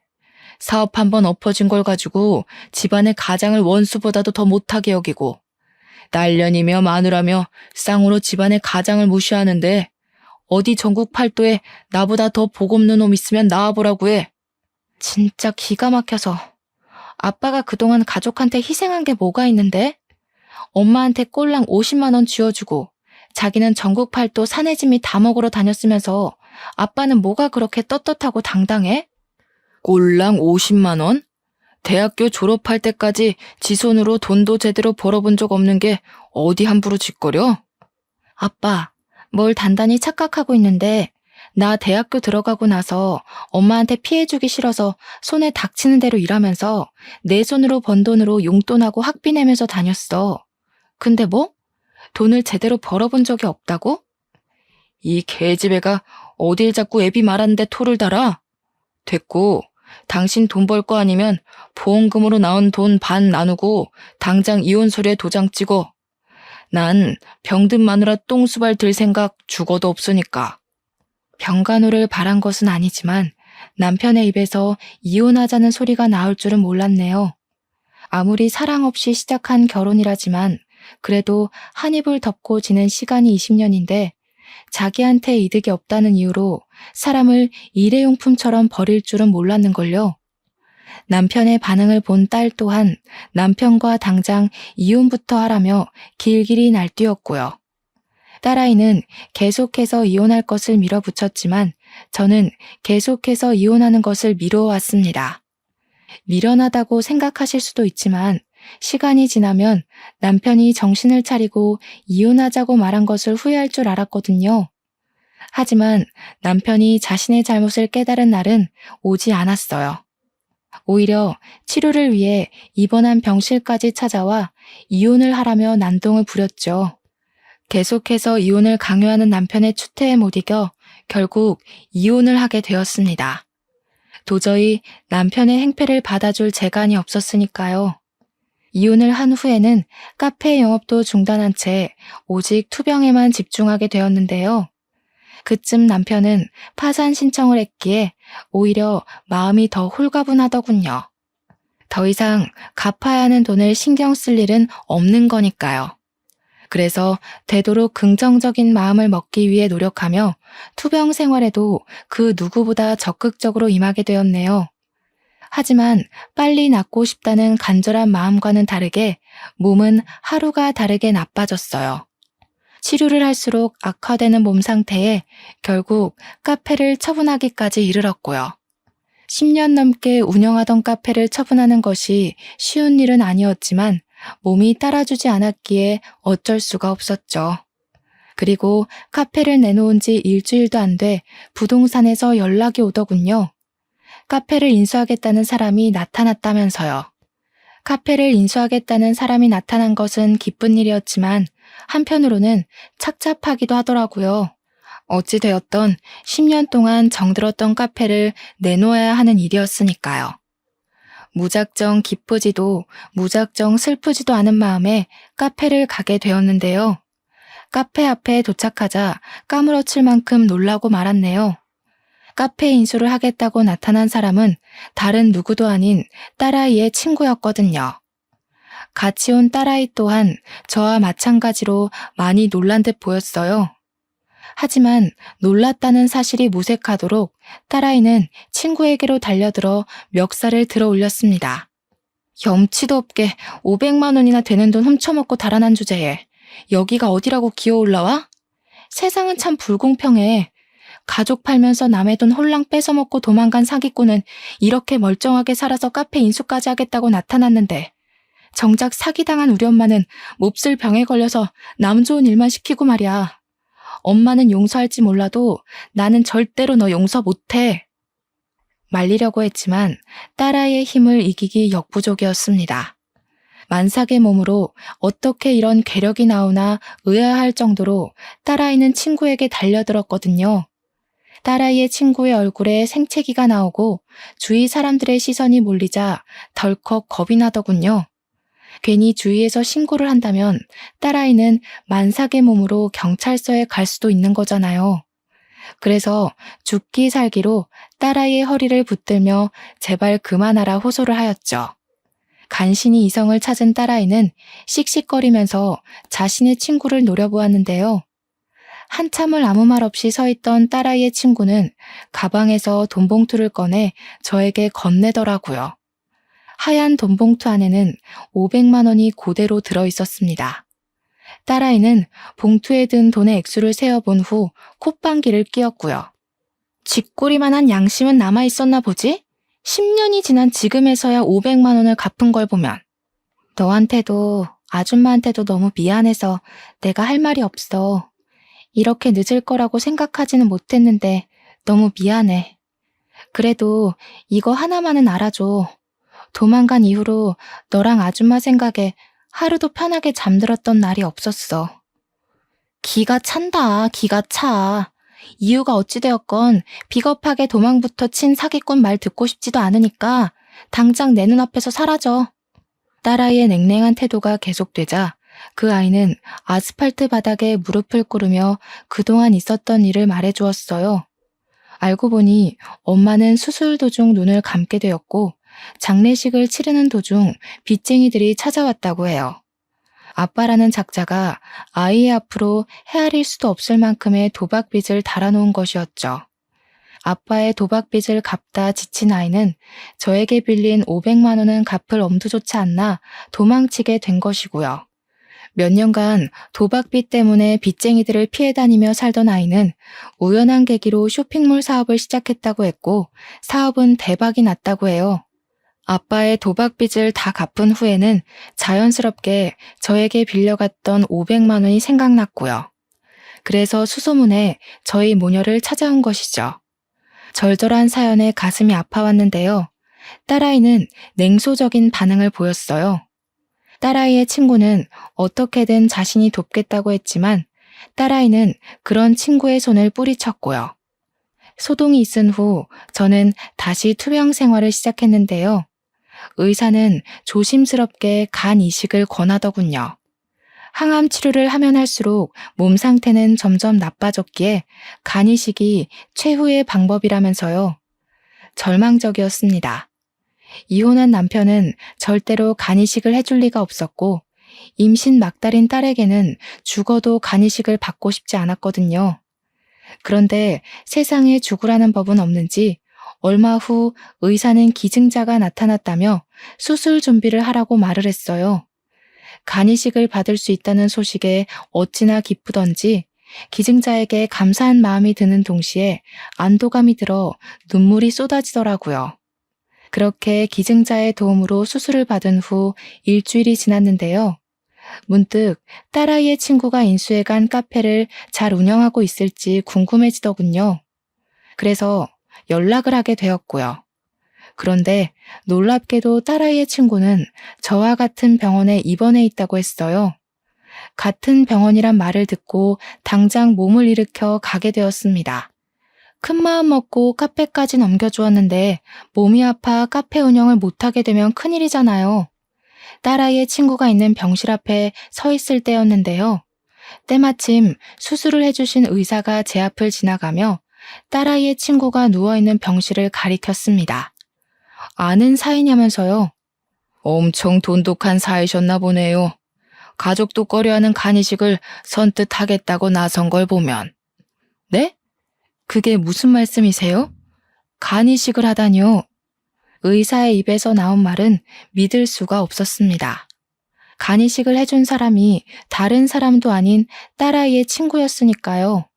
사업 한번 엎어진 걸 가지고 집안의 가장을 원수보다도 더 못하게 여기고 딸년이며 마누라며 쌍으로 집안의 가장을 무시하는데 어디 전국 팔도에 나보다 더 복없는 놈 있으면 나와보라고 해. 진짜 기가 막혀서. 아빠가 그동안 가족한테 희생한 게 뭐가 있는데? 엄마한테 꼴랑 50만 원 쥐어주고 자기는 전국 팔도 사내짐이 다 먹으러 다녔으면서 아빠는 뭐가 그렇게 떳떳하고 당당해? 꼴랑 50만 원? 대학교 졸업할 때까지 지 손으로 돈도 제대로 벌어본 적 없는 게 어디 함부로 짓거려? 아빠, 뭘 단단히 착각하고 있는데 나 대학교 들어가고 나서 엄마한테 피해주기 싫어서 손에 닥치는 대로 일하면서 내 손으로 번 돈으로 용돈하고 학비 내면서 다녔어. 근데 뭐? 돈을 제대로 벌어본 적이 없다고? 이 개집애가 어딜 자꾸 애비 말하는데 토를 달아? 됐고, 당신 돈 벌 거 아니면 보험금으로 나온 돈 반 나누고 당장 이혼 서류에 도장 찍어. 난 병든 마누라 똥수발 들 생각 죽어도 없으니까. 병간호를 바란 것은 아니지만 남편의 입에서 이혼하자는 소리가 나올 줄은 몰랐네요. 아무리 사랑 없이 시작한 결혼이라지만 그래도 한 입을 덮고 지낸 시간이 20년인데 자기한테 이득이 없다는 이유로 사람을 일회용품처럼 버릴 줄은 몰랐는걸요. 남편의 반응을 본 딸 또한 남편과 당장 이혼부터 하라며 길길이 날뛰었고요. 딸아이는 계속해서 이혼할 것을 밀어붙였지만 저는 계속해서 이혼하는 것을 미뤄왔습니다. 미련하다고 생각하실 수도 있지만 시간이 지나면 남편이 정신을 차리고 이혼하자고 말한 것을 후회할 줄 알았거든요. 하지만 남편이 자신의 잘못을 깨달은 날은 오지 않았어요. 오히려 치료를 위해 입원한 병실까지 찾아와 이혼을 하라며 난동을 부렸죠. 계속해서 이혼을 강요하는 남편의 추태에 못 이겨 결국 이혼을 하게 되었습니다. 도저히 남편의 행패를 받아줄 재간이 없었으니까요. 이혼을 한 후에는 카페 영업도 중단한 채 오직 투병에만 집중하게 되었는데요. 그쯤 남편은 파산 신청을 했기에 오히려 마음이 더 홀가분하더군요. 더 이상 갚아야 하는 돈을 신경 쓸 일은 없는 거니까요. 그래서 되도록 긍정적인 마음을 먹기 위해 노력하며 투병 생활에도 그 누구보다 적극적으로 임하게 되었네요. 하지만 빨리 낫고 싶다는 간절한 마음과는 다르게 몸은 하루가 다르게 나빠졌어요. 치료를 할수록 악화되는 몸 상태에 결국 카페를 처분하기까지 이르렀고요. 10년 넘게 운영하던 카페를 처분하는 것이 쉬운 일은 아니었지만 몸이 따라주지 않았기에 어쩔 수가 없었죠. 그리고 카페를 내놓은 지 일주일도 안 돼 부동산에서 연락이 오더군요. 카페를 인수하겠다는 사람이 나타났다면서요. 카페를 인수하겠다는 사람이 나타난 것은 기쁜 일이었지만 한편으로는 착잡하기도 하더라고요. 어찌되었던 10년 동안 정들었던 카페를 내놓아야 하는 일이었으니까요. 무작정 기쁘지도 무작정 슬프지도 않은 마음에 카페를 가게 되었는데요. 카페 앞에 도착하자 까무러칠 만큼 놀라고 말았네요. 카페 인수를 하겠다고 나타난 사람은 다른 누구도 아닌 딸아이의 친구였거든요. 같이 온 딸아이 또한 저와 마찬가지로 많이 놀란 듯 보였어요. 하지만 놀랐다는 사실이 무색하도록 딸아이는 친구에게로 달려들어 멱살을 들어 올렸습니다. 염치도 없게 500만 원이나 되는 돈 훔쳐먹고 달아난 주제에 여기가 어디라고 기어 올라와? 세상은 참 불공평해. 가족 팔면서 남의 돈 홀랑 뺏어먹고 도망간 사기꾼은 이렇게 멀쩡하게 살아서 카페 인수까지 하겠다고 나타났는데 정작 사기당한 우리 엄마는 몹쓸 병에 걸려서 남 좋은 일만 시키고 말이야. 엄마는 용서할지 몰라도 나는 절대로 너 용서 못해. 말리려고 했지만 딸아이의 힘을 이기기 역부족이었습니다. 만삭의 몸으로 어떻게 이런 괴력이 나오나 의아할 정도로 딸아이는 친구에게 달려들었거든요. 딸아이의 친구의 얼굴에 생채기가 나오고 주위 사람들의 시선이 몰리자 덜컥 겁이 나더군요. 괜히 주위에서 신고를 한다면 딸아이는 만삭의 몸으로 경찰서에 갈 수도 있는 거잖아요. 그래서 죽기 살기로 딸아이의 허리를 붙들며 제발 그만하라 호소를 하였죠. 간신히 이성을 찾은 딸아이는 씩씩거리면서 자신의 친구를 노려보았는데요. 한참을 아무 말 없이 서 있던 딸아이의 친구는 가방에서 돈봉투를 꺼내 저에게 건네더라고요. 하얀 돈봉투 안에는 500만 원이 그대로 들어있었습니다. 딸아이는 봉투에 든 돈의 액수를 세어본 후 콧방귀를 뀌었고요. 쥐꼬리만한 양심은 남아있었나 보지? 10년이 지난 지금에서야 500만 원을 갚은 걸 보면 너한테도 아줌마한테도 너무 미안해서 내가 할 말이 없어. 이렇게 늦을 거라고 생각하지는 못했는데 너무 미안해. 그래도 이거 하나만은 알아줘. 도망간 이후로 너랑 아줌마 생각에 하루도 편하게 잠들었던 날이 없었어. 기가 찬다, 기가 차. 이유가 어찌되었건 비겁하게 도망부터 친 사기꾼 말 듣고 싶지도 않으니까 당장 내 눈앞에서 사라져. 딸아이의 냉랭한 태도가 계속되자 그 아이는 아스팔트 바닥에 무릎을 꿇으며 그동안 있었던 일을 말해주었어요. 알고 보니 엄마는 수술 도중 눈을 감게 되었고 장례식을 치르는 도중 빚쟁이들이 찾아왔다고 해요. 아빠라는 작자가 아이의 앞으로 헤아릴 수도 없을 만큼의 도박빚을 달아놓은 것이었죠. 아빠의 도박빚을 갚다 지친 아이는 저에게 빌린 500만 원은 갚을 엄두조차 안 나 도망치게 된 것이고요. 몇 년간 도박빚 때문에 빚쟁이들을 피해 다니며 살던 아이는 우연한 계기로 쇼핑몰 사업을 시작했다고 했고 사업은 대박이 났다고 해요. 아빠의 도박빚을 다 갚은 후에는 자연스럽게 저에게 빌려갔던 500만 원이 생각났고요. 그래서 수소문에 저희 모녀를 찾아온 것이죠. 절절한 사연에 가슴이 아파왔는데요. 딸아이는 냉소적인 반응을 보였어요. 딸아이의 친구는 어떻게든 자신이 돕겠다고 했지만 딸아이는 그런 친구의 손을 뿌리쳤고요. 소동이 있은 후 저는 다시 투병 생활을 시작했는데요. 의사는 조심스럽게 간 이식을 권하더군요. 항암 치료를 하면 할수록 몸 상태는 점점 나빠졌기에 간 이식이 최후의 방법이라면서요. 절망적이었습니다. 이혼한 남편은 절대로 간 이식을 해줄 리가 없었고 임신 막달인 딸에게는 죽어도 간 이식을 받고 싶지 않았거든요. 그런데 세상에 죽으라는 법은 없는지 얼마 후 의사는 기증자가 나타났다며 수술 준비를 하라고 말을 했어요. 간 이식을 받을 수 있다는 소식에 어찌나 기쁘던지 기증자에게 감사한 마음이 드는 동시에 안도감이 들어 눈물이 쏟아지더라고요. 그렇게 기증자의 도움으로 수술을 받은 후 일주일이 지났는데요. 문득 딸아이의 친구가 인수해간 카페를 잘 운영하고 있을지 궁금해지더군요. 그래서 연락을 하게 되었고요. 그런데 놀랍게도 딸아이의 친구는 저와 같은 병원에 입원해 있다고 했어요. 같은 병원이란 말을 듣고 당장 몸을 일으켜 가게 되었습니다. 큰 마음 먹고 카페까지 넘겨주었는데 몸이 아파 카페 운영을 못하게 되면 큰일이잖아요. 딸아이의 친구가 있는 병실 앞에 서 있을 때였는데요. 때마침 수술을 해주신 의사가 제 앞을 지나가며 딸아이의 친구가 누워있는 병실을 가리켰습니다. 아는 사이냐면서요. 엄청 돈독한 사이셨나 보네요. 가족도 꺼려하는 간이식을 선뜻 하겠다고 나선 걸 보면. 네? 그게 무슨 말씀이세요? 간이식을 하다니요. 의사의 입에서 나온 말은 믿을 수가 없었습니다. 간이식을 해준 사람이 다른 사람도 아닌 딸아이의 친구였으니까요.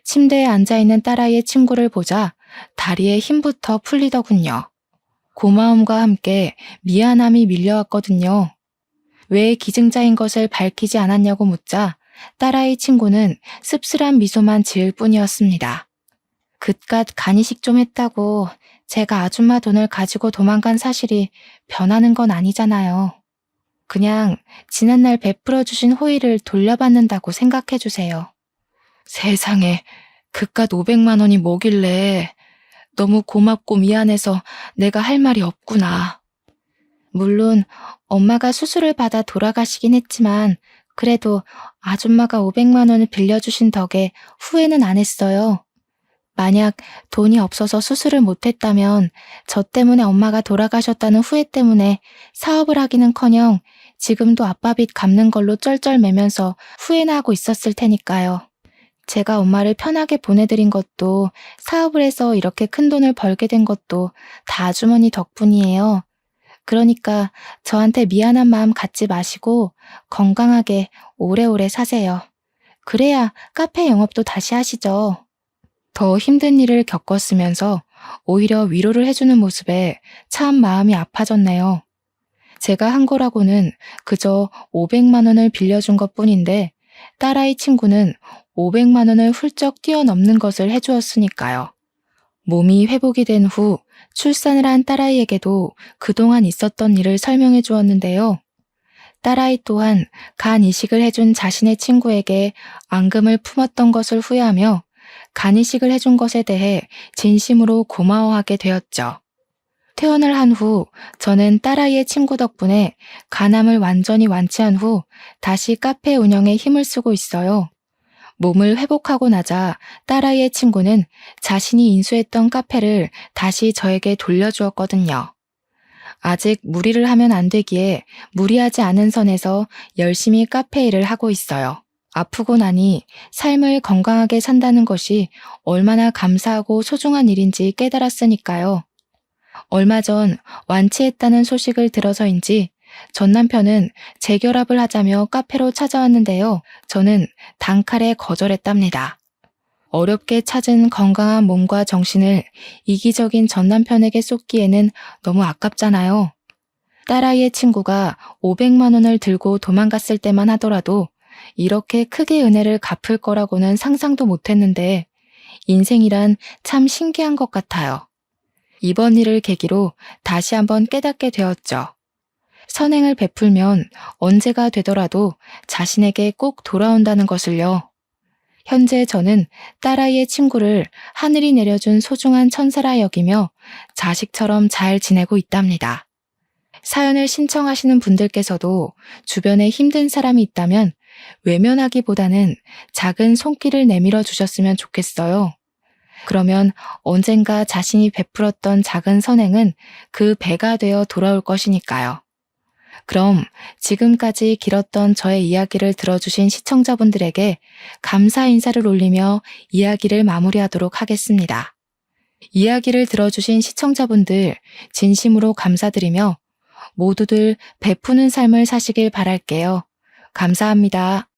침대에 앉아있는 딸아이의 친구를 보자 다리에 힘부터 풀리더군요. 고마움과 함께 미안함이 밀려왔거든요. 왜 기증자인 것을 밝히지 않았냐고 묻자 딸아이 친구는 씁쓸한 미소만 지을 뿐이었습니다. 그깟 간이식 좀 했다고 제가 아줌마 돈을 가지고 도망간 사실이 변하는 건 아니잖아요. 그냥 지난날 베풀어 주신 호의를 돌려받는다고 생각해 주세요. 세상에, 그깟 500만 원이 뭐길래. 너무 고맙고 미안해서 내가 할 말이 없구나. 물론 엄마가 수술을 받아 돌아가시긴 했지만 그래도 아줌마가 500만 원을 빌려주신 덕에 후회는 안 했어요. 만약 돈이 없어서 수술을 못했다면 저 때문에 엄마가 돌아가셨다는 후회 때문에 사업을 하기는커녕 지금도 아빠 빚 갚는 걸로 쩔쩔매면서 후회나 하고 있었을 테니까요. 제가 엄마를 편하게 보내드린 것도 사업을 해서 이렇게 큰 돈을 벌게 된 것도 다 아주머니 덕분이에요. 그러니까 저한테 미안한 마음 갖지 마시고 건강하게 오래오래 사세요. 그래야 카페 영업도 다시 하시죠. 더 힘든 일을 겪었으면서 오히려 위로를 해주는 모습에 참 마음이 아파졌네요. 제가 한 거라고는 그저 500만 원을 빌려준 것뿐인데 딸아이 친구는 500만 원을 훌쩍 뛰어넘는 것을 해주었으니까요. 몸이 회복이 된 후 출산을 한 딸아이에게도 그동안 있었던 일을 설명해 주었는데요. 딸아이 또한 간 이식을 해준 자신의 친구에게 앙금을 품었던 것을 후회하며 간 이식을 해준 것에 대해 진심으로 고마워하게 되었죠. 퇴원을 한 후 저는 딸아이의 친구 덕분에 간암을 완전히 완치한 후 다시 카페 운영에 힘을 쓰고 있어요. 몸을 회복하고 나자 딸아이의 친구는 자신이 인수했던 카페를 다시 저에게 돌려주었거든요. 아직 무리를 하면 안 되기에 무리하지 않은 선에서 열심히 카페 일을 하고 있어요. 아프고 나니 삶을 건강하게 산다는 것이 얼마나 감사하고 소중한 일인지 깨달았으니까요. 얼마 전 완치했다는 소식을 들어서인지 전 남편은 재결합을 하자며 카페로 찾아왔는데요. 저는 단칼에 거절했답니다. 어렵게 찾은 건강한 몸과 정신을 이기적인 전 남편에게 쏟기에는 너무 아깝잖아요. 딸아이의 친구가 500만 원을 들고 도망갔을 때만 하더라도 이렇게 크게 은혜를 갚을 거라고는 상상도 못했는데 인생이란 참 신기한 것 같아요. 이번 일을 계기로 다시 한번 깨닫게 되었죠. 선행을 베풀면 언제가 되더라도 자신에게 꼭 돌아온다는 것을요. 현재 저는 딸아이의 친구를 하늘이 내려준 소중한 천사라 여기며 자식처럼 잘 지내고 있답니다. 사연을 신청하시는 분들께서도 주변에 힘든 사람이 있다면 외면하기보다는 작은 손길을 내밀어 주셨으면 좋겠어요. 그러면 언젠가 자신이 베풀었던 작은 선행은 그 배가 되어 돌아올 것이니까요. 그럼 지금까지 길었던 저의 이야기를 들어주신 시청자분들에게 감사 인사를 올리며 이야기를 마무리하도록 하겠습니다. 이야기를 들어주신 시청자분들 진심으로 감사드리며 모두들 베푸는 삶을 사시길 바랄게요. 감사합니다.